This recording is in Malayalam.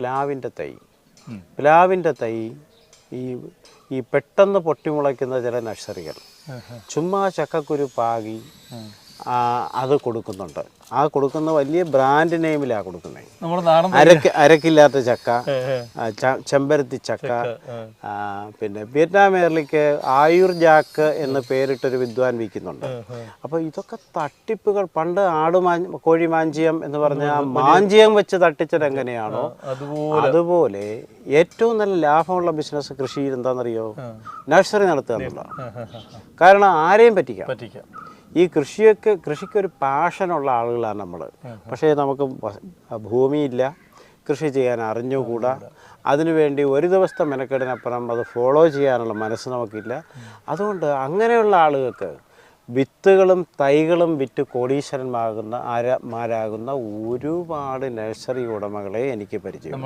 പ്ലാവിൻ്റെ തൈ പ്ലാവിൻ്റെ തൈ ഈ ഈ പെട്ടെന്ന് പൊട്ടിമുളയ്ക്കുന്ന ചില നഴ്സറികൾ ചുമ്മാ ചക്കക്കുരു പാകി അത് കൊടുക്കുന്നുണ്ട്. ആ കൊടുക്കുന്ന വലിയ ബ്രാൻഡ് നെയിമിലാണ് കൊടുക്കുന്നത്. അരക്കില്ലാത്ത ചക്ക, ചെമ്പരത്തി ചക്ക, പിന്നെ വിയറ്റ്നാം എയർലിക്ക് ആയുർ ജാക്ക് എന്ന് പേരിട്ടൊരു വിദ്വാൻ വിൽക്കുന്നുണ്ട്. അപ്പോൾ ഇതൊക്കെ തട്ടിപ്പുകൾ. പണ്ട് കോഴി മാഞ്ചിയം എന്ന് പറഞ്ഞാൽ മാഞ്ചിയം വെച്ച് തട്ടിച്ചത് എങ്ങനെയാണോ അതുപോലെ ഏറ്റവും നല്ല ലാഭമുള്ള ബിസിനസ് കൃഷിയിൽ എന്താണെന്നറിയോ? നഴ്സറി നടത്തുക എന്നുള്ളതാണ്. കാരണം ആരെയും പറ്റിക്കാം. ഈ കൃഷിക്കൊരു പാഷനുള്ള ആളുകളാണ് നമ്മൾ. പക്ഷേ നമുക്ക് ഭൂമിയില്ല, കൃഷി ചെയ്യാൻ അറിഞ്ഞുകൂടാ, അതിനുവേണ്ടി ഒരു ദിവസത്തെ മെനക്കെടിനപ്പുറം അത് ഫോളോ ചെയ്യാനുള്ള മനസ്സ് നമുക്കില്ല. അതുകൊണ്ട് അങ്ങനെയുള്ള ആളുകൾക്ക് വിത്തുകളും തൈകളും വിറ്റ് കോടീശ്വരന്മാരാകുന്ന ഒരുപാട് നഴ്സറി ഉടമകളെ എനിക്ക് പരിചയം.